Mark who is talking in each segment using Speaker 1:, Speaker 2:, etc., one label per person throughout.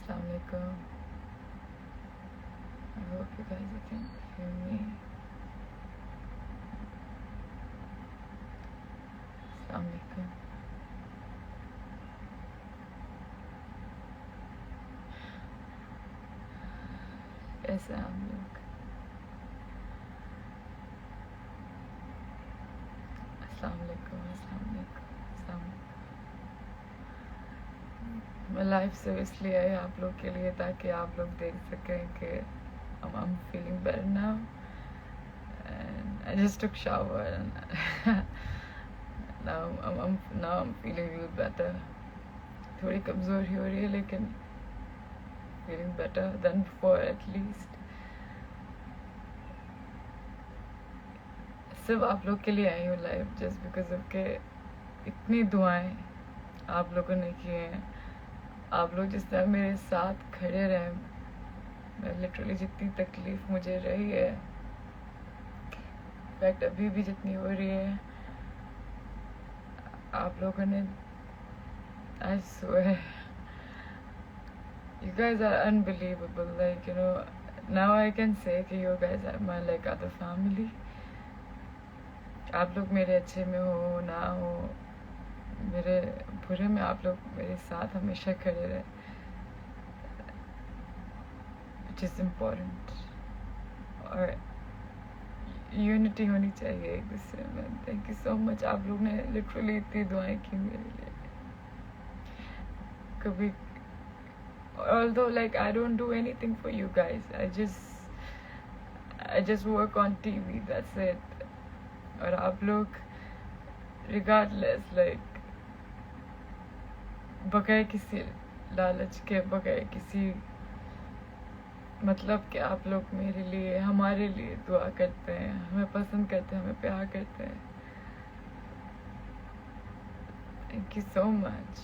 Speaker 1: Assalamualaikum. I hope you guys can hear me. Assalamualaikum. कैसे हैं आप लोग? अस्सलामुअलैकुम, अस्सलामुअलैकुम, अस्सलामुअलैकुम। मैं लाइव से इसलिए आई आप लोग के लिए ताकि आप लोग देख सकें कि I'm feeling better now and I just took shower and now I'm feeling a little better. थोड़ी कमज़ोरी हो रही है लेकिन feeling better than before at least. सिर्फ आप लोग के लिए आई हूँ लाइव जस्ट बिकॉज ऑफ के इतनी दुआएं आप लोगों ने किए हैं। आप लोग जिस तरह मेरे साथ खड़े रहे, मैं लिटरली जितनी तकलीफ मुझे रही है, इनफैक्ट अभी भी जितनी हो रही है, आप लोगों ने I swear you guys are unbelievable. Like, you know, now I can say कि you guys are my like other family. आप लोग मेरे अच्छे में हो ना हो, मेरे बुरे में आप लोग मेरे साथ हमेशा खड़े रहे, which is important. और यूनिटी होनी चाहिए एक दूसरे में। Thank you so much. आप लोग ने लिटरली इतनी दुआएं की मेरे लिए। कभी although like I don't do anything for you guys, I just work on TV, that's it. और आप लोग regardless like बगैर किसी लालच के, बगैर किसी मतलब कि आप लोग मेरे लिए, हमारे लिए दुआ करते हैं, हमें पसंद करते हैं, हमें प्यार करते हैं। Thank you so much.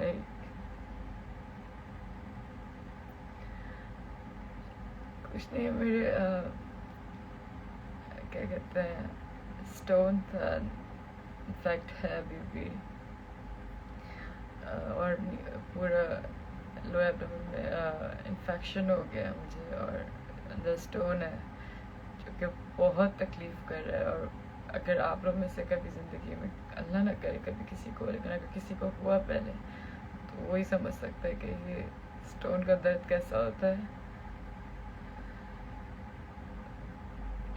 Speaker 1: Like कुछ नहीं, मेरे क्या कहते हैं, स्टोन था, इनफैक्ट है अभी भी, और पूरा लोअर एब्डोमेन में इन्फेक्शन हो गया मुझे, और अंदर स्टोन है जो कि बहुत तकलीफ़ कर रहा है। और अगर आप लोग में से कभी ज़िंदगी में, अल्लाह ना करे कभी किसी को, लेकिन अगर किसी को हुआ पहले तो वही समझ सकता है कि ये स्टोन का दर्द कैसा होता है।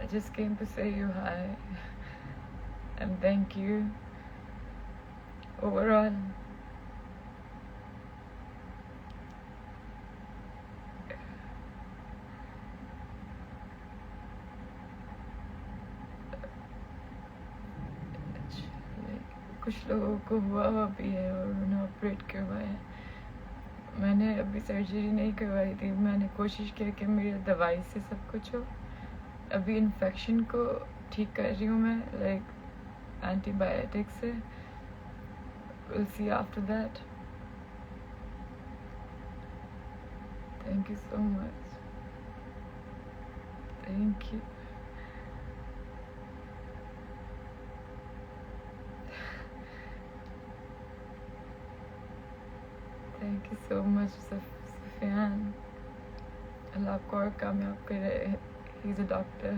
Speaker 1: I just came to say you hi and thank you overall. कुछ लोगों को हुआ भी है और उन्हें ऑपरेट करवाया है। मैंने अभी सर्जरी नहीं करवाई थी, मैंने कोशिश की कि मेरी दवाई से सब कुछ हो। अभी इन्फेक्शन को ठीक कर रही हूँ मैं, लाइक एंटीबायोटिक से। Will see after that. Thank you so much, thank you. Thank you so much Sufiyan. Allah आपको और कामयाब करे। He is a doctor.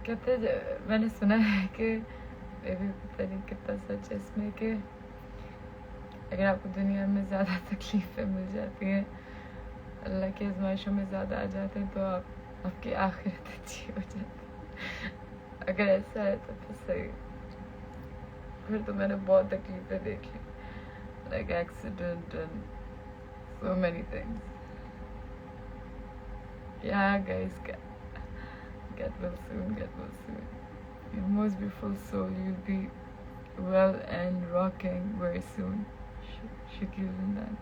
Speaker 1: कहते मैंने सुना है कि बेबी पता नहीं कितना सच है इसमें कि अगर आपको दुनिया में ज़्यादा तकलीफ़ें मिल जाती हैं, अल्लाह की आजमाइशों में ज़्यादा आ जाते हैं, तो आपकी आखिरत अच्छी हो जाती है। अगर ऐसा है तो फिर सही। फिर तो मैंने बहुत तकलीफ़ें देख ली, like accident and so many things. Yeah guys, get well soon, get well soon. Your most beautiful soul, you'll be well and rocking very soon. Shukran that.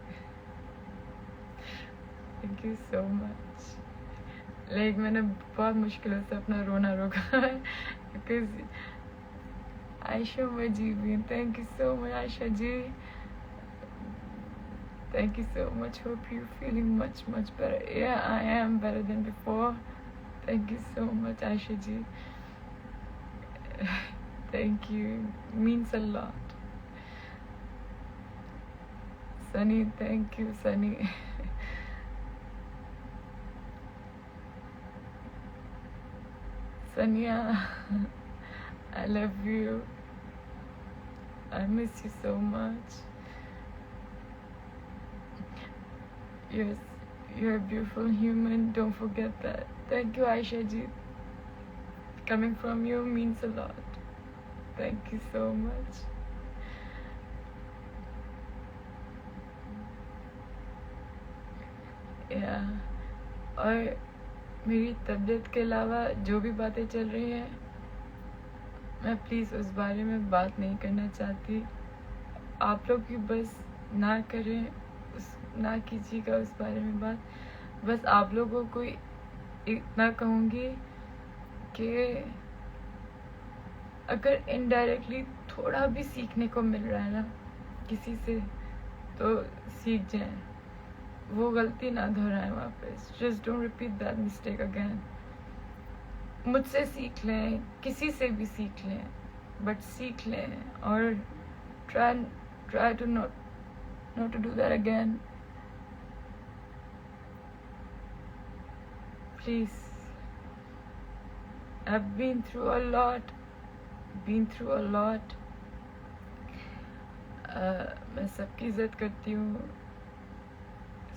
Speaker 1: Thank you so much. Like मैंने बहुत मुश्किलों से अपना रोना रोका है because Aisha Majibi, thank you so much Aisha ji. Thank you so much. Hope you're feeling much better. Yeah, I am better than before. Thank you so much Aisha ji. Thank you. Means a lot. Sunny, thank you, Sunny. Sanya, I love you. I miss you so much. Yes, you're a beautiful human. Don't forget that. Thank you, Aisha ji. Coming from you means a lot. Thank you so much. Yeah. और मेरी तबीयत के अलावा जो भी बातें चल रही हैं, मैं प्लीज़ उस बारे में बात नहीं करना चाहती. आप लोग भी बस ना करें, ना कीजिएगा उस बारे में बात. बस आप लोगों को इतना कहूँगी कि अगर इनडायरेक्टली थोड़ा भी सीखने को मिल रहा है ना किसी से, तो सीख जाएं. वो गलती ना दोहराएं वापस. Just don't repeat that mistake again. मुझसे सीख लें, किसी से भी सीख लें, बट सीख लें और try to not to do that again. Please. I've been through a lot. मैं सबकी इज्जत करती हूँ,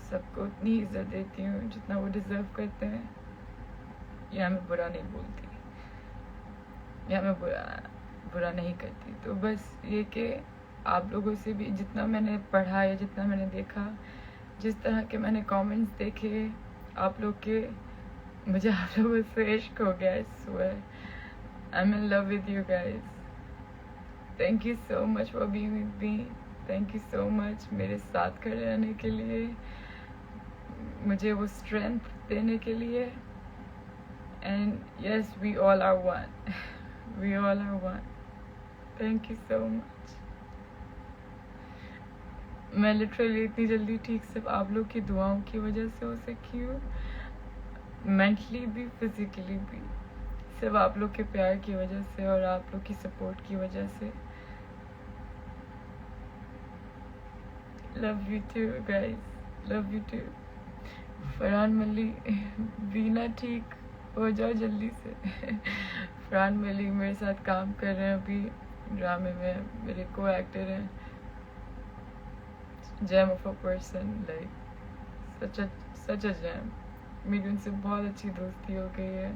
Speaker 1: सबको उतनी इज्जत देती हूँ जितना वो डिजर्व करते हैं. या मैं बुरा नहीं बोलती, या मैं बुरा नहीं करती. तो बस ये कि आप लोगों से भी जितना मैंने पढ़ा या जितना मैंने देखा, जिस तरह के मैंने कमेंट्स देखे आप लोग के, मुझे आप लोगों से इश्क हो गया. I swear I'm in love with you guys. Thank you so much for being with me. Thank you so much मेरे साथ खड़े रहने के लिए, मुझे वो strength देने के लिए. And yes, we all are one. We all are one. Thank you so much. मैं लिटरली इतनी जल्दी ठीक सिर्फ आप लोग की दुआओं की वजह से हो सकी हूँ. मेंटली भी, फिजिकली भी, सिर्फ आप लोग के प्यार की वजह से और आप लोग की सपोर्ट की वजह से. Love you too guys, love you too. Farhan मली, बीना ठीक हो जाओ जल्दी से. फरहान मली मेरे साथ काम कर रहे हैं अभी ड्रामे में, मेरे को एक्टर हैं. Jam of a person, like such a jam. मेरी उनसे बहुत अच्छी दोस्ती हो गई है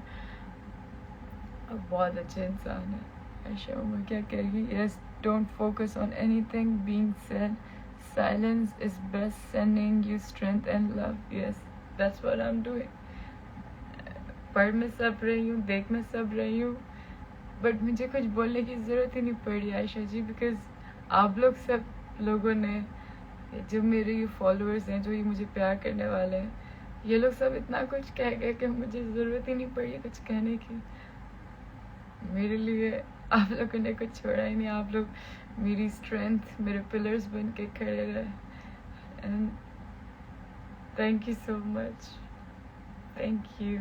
Speaker 1: और बहुत अच्छे इंसान है. आयशा उमर क्या कह रही है? Yes, don't focus on anything being said. Silence is best, sending you strength and love. Yes, that's what I am doing. पढ़ में सब रही हूँ, देख में सब रही हूँ, बट मुझे कुछ बोलने की ज़रूरत ही नहीं पड़ी आयशा जी. बिकॉज आप लोग सब लोगों ने, जो मेरे ये फॉलोअर्स हैं, जो ये मुझे प्यार करने वाले हैं, ये लोग सब इतना कुछ कह गए कि मुझे ज़रूरत ही नहीं पड़ी कुछ कहने की. मेरे लिए आप लोगों ने कुछ छोड़ा ही नहीं. आप लोग मेरी स्ट्रेंथ, मेरे पिलर्स बन के खड़े रहे. And thank you so much. Thank you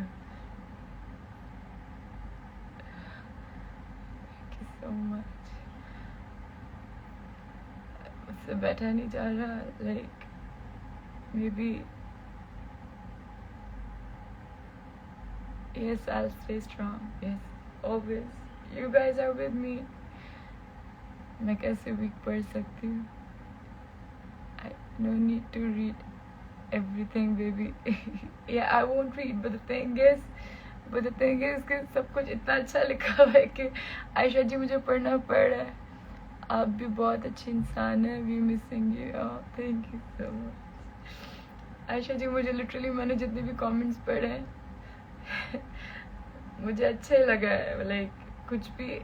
Speaker 1: so much. मुझसे बैठा नहीं जा रहा. Like may be yes, I'll stay strong. Yes, always. You guys are with me. मैं कैसे वीक पढ़ सकती हूँ? I no need to read everything, baby. Yeah, I won't read, but the thing is कि सब कुछ इतना अच्छा लिखा हुआ है कि आयशा जी मुझे पढ़ना पड़ रहा है. आप भी बहुत अच्छे इंसान हैं. We missing you. Oh, thank you so much. Ayesha जी मुझे लिटरली, मैंने जितने भी कमेंट्स पढ़े हैं मुझे अच्छे लगा है. लाइक कुछ भी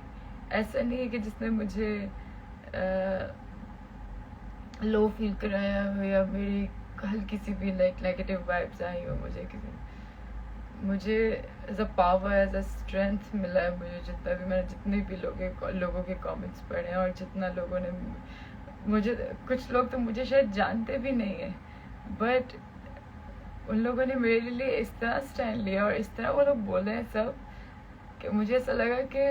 Speaker 1: ऐसा नहीं है कि जिसने मुझे लो फील कराया हो या मेरी हल्की सी भी लाइक नेगेटिव वाइब्स आई हो. मुझे as a power, as a strength मिला है मुझे. जितने भी लोगों के कमेंट्स पढ़े हैं, और जितना लोगों ने मुझे, कुछ लोग तो मुझे शायद जानते भी नहीं है, बट उन लोगों ने मेरे लिए इस तरह स्टैंड लिया और इस तरह वो लोग बोले हैं सब कि मुझे ऐसा लगा कि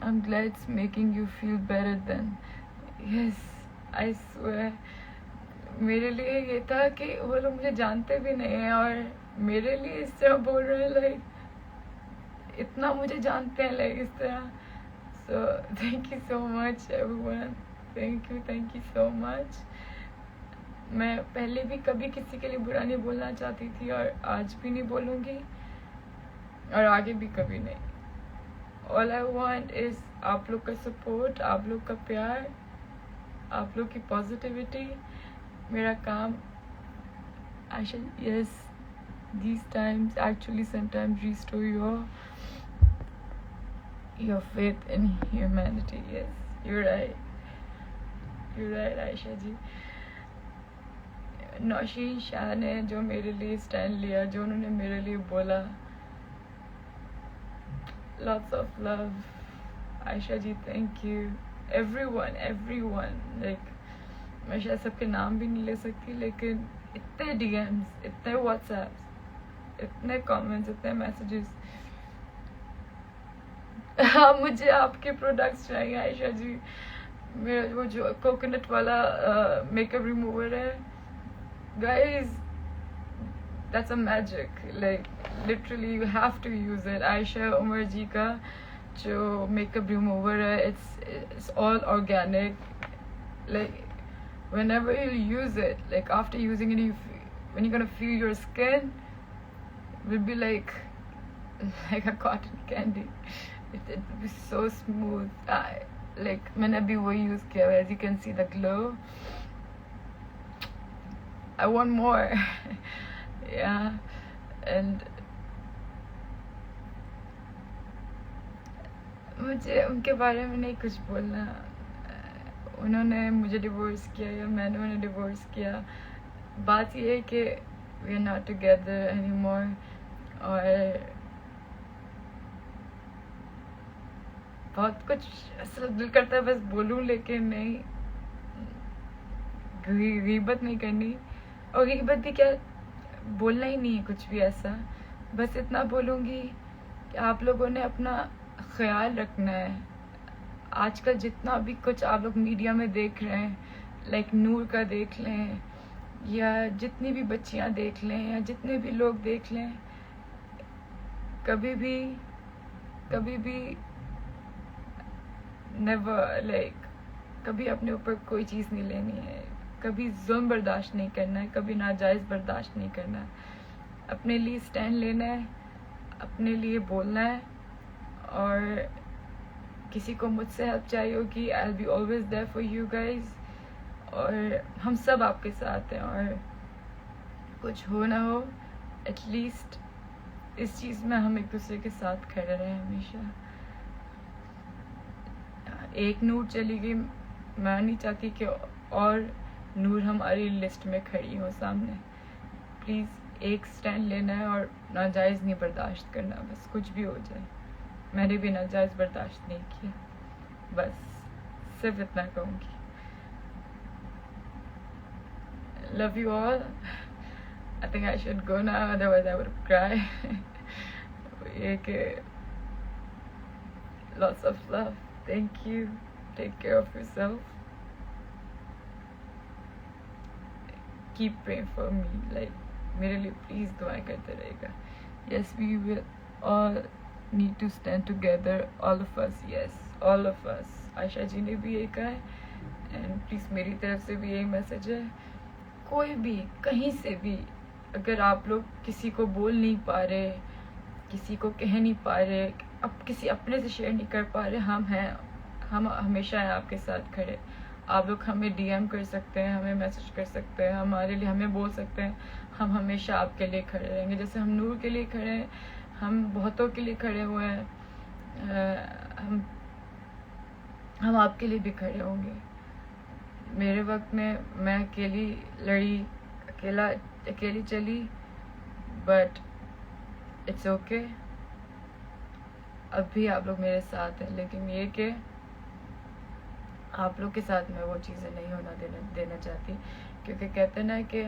Speaker 1: I'm glad it's making you feel better then. Yes, I swear. मेरे लिए ये था कि वो लोग मुझे जानते भी नहीं हैं और मेरे लिए इस तरह बोल रहे हैं, लाइक इतना मुझे जानते हैं लाइक इस तरह. So thank you so much everyone. Thank you so much. मैं पहले भी कभी किसी के लिए बुरा नहीं बोलना चाहती थी और आज भी नहीं बोलूँगी और आगे भी कभी नहीं. All I want is आप लोग का सपोर्ट, आप लोग का प्यार, आप लोग की पॉजिटिविटी. मेरा काम I shall, yes, these times actually sometimes restore your faith in humanity. Yes, you're right Ayesha जी. नौशीन शाह ने जो मेरे लिए स्टैंड लिया, जो उन्होंने मेरे लिए बोला, lots of love Ayesha ji. Thank you everyone. Like मैं शायद सबके नाम भी नहीं ले सकती, लेकिन इतने DMs, इतने WhatsApps, इतने कमेंट्स, इतने मैसेजेस. हाँ, मुझे आपके प्रोडक्ट्स चाहिए आयशा जी. मेरा वो जो कोकोनट वाला मेकअप रिमूवर है, guys, that's a magic. Like literally you have to use it. Aisha Umar ji ka jo makeup remover hai, it's all organic. Like whenever you use it, like after using it, when you're gonna feel your skin will be like a cotton candy. It will be so smooth. Like मैंने अभी वो use किया, as you can see the glow. I want more. Yeah, and मुझे उनके बारे में नहीं कुछ बोलना. उन्होंने मुझे डिवोर्स किया या मैंने उन्हें डिवोर्स किया. बात ये है कि we are not together anymore. और बहुत कुछ ऐसा दिल करता है बस बोलूं, लेकिन नहीं, गीबत नहीं करनी. और गीबत भी क्या, बोलना ही नहीं है कुछ भी ऐसा. बस इतना बोलूँगी कि आप लोगों ने अपना ख्याल रखना है. आजकल जितना भी कुछ आप लोग मीडिया में देख रहे हैं, लाइक नूर का देख लें या जितनी भी बच्चियां देख लें या जितने भी लोग देख लें, कभी भी नेवर, लाइक कभी अपने ऊपर कोई चीज़ नहीं लेनी है, कभी जुल्म बर्दाश्त नहीं करना है, कभी नाजायज़ बर्दाश्त नहीं करना है. अपने लिए स्टैंड लेना है, अपने लिए बोलना है. और किसी को मुझसे हेल्प चाहिए होगी, I will be always there for you guys. और हम सब आपके साथ हैं. और कुछ हो ना हो, एटलीस्ट इस चीज़ में हम एक दूसरे के साथ खड़े रहें हमेशा. एक नूर चली गई, मैं नहीं चाहती कि और नूर हमारी लिस्ट में खड़ी हो सामने. प्लीज़ एक स्टैंड लेना है और नाजायज़ नहीं बर्दाश्त करना. बस कुछ भी हो जाए, मैंने भी नाजायज़ बर्दाश्त नहीं किया. बस सिर्फ इतना कहूँगी. Love you all. I think I should go now, otherwise I would cry. ये कि lots of love. Thank you. Take care of yourself. Keep praying for me. Like मेरे लिए प्लीज़ दुआएं करते रहेगा. Yes, we will all need to stand together. All of us. Yes, all of us. Ayesha जी ने भी यही कहा है. And प्लीज़ मेरी तरफ से भी यही मैसेज है. कोई भी कहीं से भी अगर आप लोग किसी को बोल नहीं पा रहे, किसी को कह नहीं पा रहे, अब किसी अपने से शेयर नहीं कर पा रहे, हम हमेशा हैं आपके साथ खड़े. आप लोग हमें DM कर सकते हैं, हमें मैसेज कर सकते हैं, हमारे लिए हमें बोल सकते हैं. हम हमेशा आपके लिए खड़े रहेंगे. जैसे हम नूर के लिए खड़े हैं, हम बहुतों के लिए खड़े हुए हैं. हम आपके लिए भी खड़े होंगे. मेरे वक्त में मैं अकेली लड़ी, अकेली चली, बट इट्स ओके. अब भी आप लोग मेरे साथ हैं, लेकिन ये कि आप लोग के साथ मैं वो चीज़ें नहीं होना देना चाहती. क्योंकि कहते हैं ना कि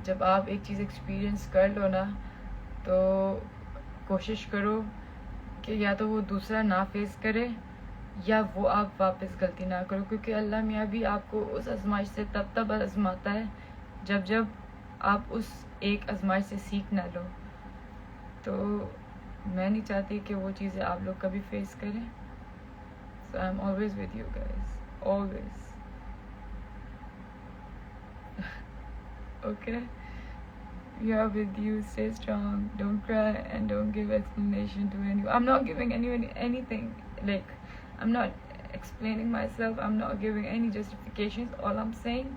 Speaker 1: जब आप एक चीज़ एक्सपीरियंस कर लो ना, तो कोशिश करो कि या तो वो दूसरा ना फेस करे या वो आप वापस गलती ना करो, क्योंकि अल्लाह मियाँ भी आपको उस आजमाइश से तब आजमाता है जब आप उस एक आजमाइश से सीख ना लो। तो मैं नहीं चाहती कि वो चीज़ें आप लोग कभी फेस करें। So I am always with you guys, always. okay, we are with you. Stay strong, don't cry, and don't give explanation to anyone. I'm not giving anyone anything, like I'm not explaining myself, I'm not giving any justifications. All I'm saying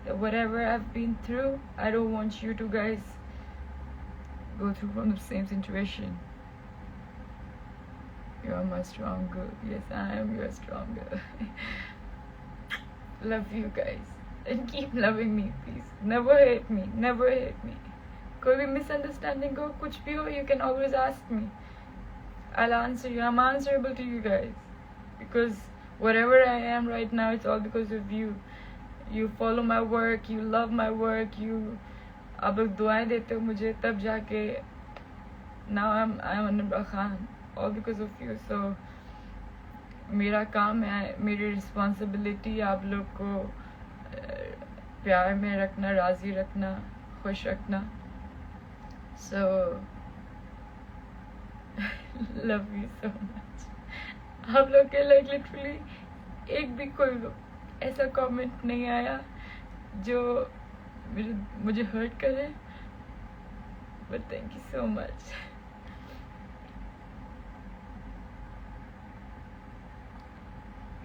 Speaker 1: that whatever I've been through, I don't want you to guys go through from the same situation. You are my strong girl. Yes, I am your strong girl. Love you guys. And keep loving me, please. Never hate me. Never hate me. कोई भी misunderstanding हो, कुछ भी हो, you can always ask me. I'll answer you. I'm answerable to you guys. Because whatever I am right now, it's all because of you. You follow my work. You love my work. आप लोग दुआएं देते हो मुझे, तब जाके now I'm Anubra Khan. All because of you. So मेरा काम है, मेरी रिस्पॉन्सिबिलिटी आप लोग को प्यार में रखना, राजी रखना, खुश रखना। So love you so much. आप लोग के लाइक लिटरली एक भी कोई ऐसा कमेंट नहीं आया जो मुझे हर्ट करे, but thank you so much.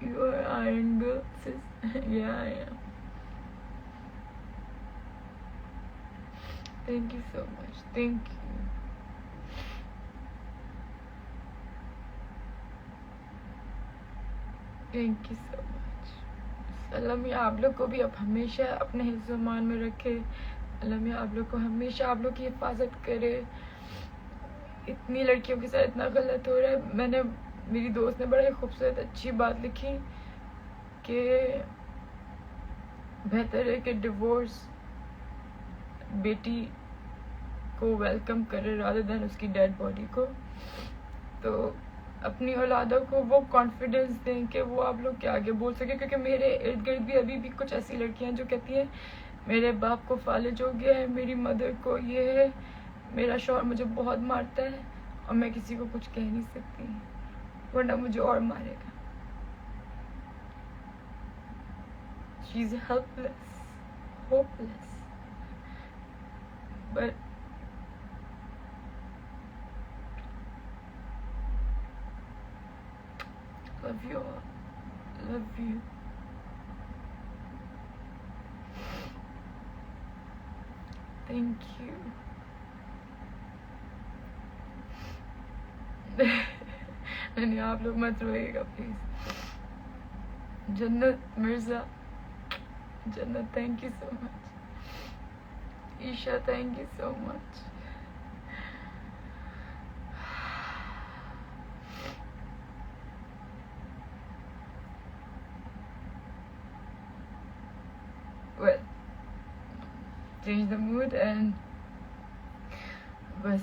Speaker 1: You are Iron Girl, sis. Yeah, I am. Thank you so much. Thank you. Thank you so much. अल्लाह मियाँ आप लोग को भी अब हमेशा अपने हिफ्ज़-ओ-मान में रखे। अल्लाह मियाँ आप लोग को हमेशा आप लोग की हिफाजत करे। इतनी लड़कियों के साथ इतना गलत हो रहा है। मेरी दोस्त ने बड़ा ही खूबसूरत अच्छी बात लिखी कि बेहतर है कि डिवोर्स बेटी को वेलकम करे रादर देन उसकी डेड बॉडी को। तो अपनी औलादों को वो कॉन्फिडेंस दें कि वो आप लोग के आगे बोल सके, क्योंकि मेरे इर्द गिर्द भी अभी भी कुछ ऐसी लड़कियां जो कहती हैं मेरे बाप को फालिज हो गया है, मेरी मदर को ये है, मेरा शौहर मुझे बहुत मारता है और मैं किसी को कुछ कह नहीं सकती वरना मुझे और मारेगा। She is helpless, hopeless, but love you all, love you. Thank you. नहीं आप लोग मत रोइएगा please. Jannat Mirza, Jannat thank you so much. Isha thank you so much. Well, change the mood and बस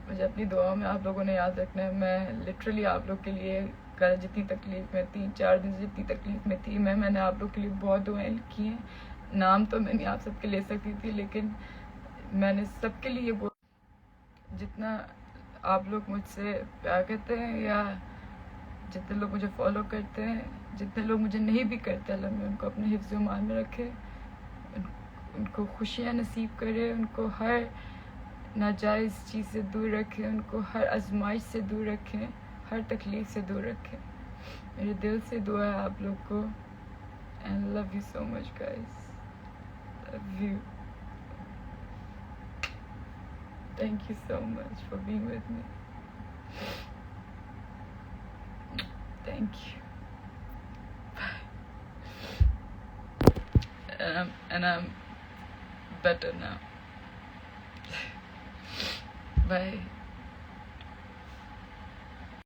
Speaker 1: मुझे अपनी दुआओं में आप लोगों ने याद रखना है। मैं लिटरली आप लोग के लिए कल जितनी तकलीफ में थी, 4 दिन से जितनी तकलीफ में थी, मैंने आप लोग के लिए बहुत दुआएं की हैं। नाम तो मैं नहीं आप सबके ले सकती थी, लेकिन मैंने सबके लिए जितना आप लोग मुझसे प्यार करते हैं या जितने लोग मुझे फॉलो करते हैं, जितने लोग मुझे नहीं भी करते, अल्लाह मैं उनको अपने हिफ्ज़-ओ-मान में रखे, उनको खुशियाँ नसीब करे, उनको हर नाजायज़ चीज़ से दूर रखें, उनको हर आजमाइश से दूर रखें, हर तकलीफ़ से दूर रखें। मेरे दिल से दुआ है आप लोग को। And love you so much guys, love you. Thank you so much for being with me. Thank you. And I'm better now. Bye.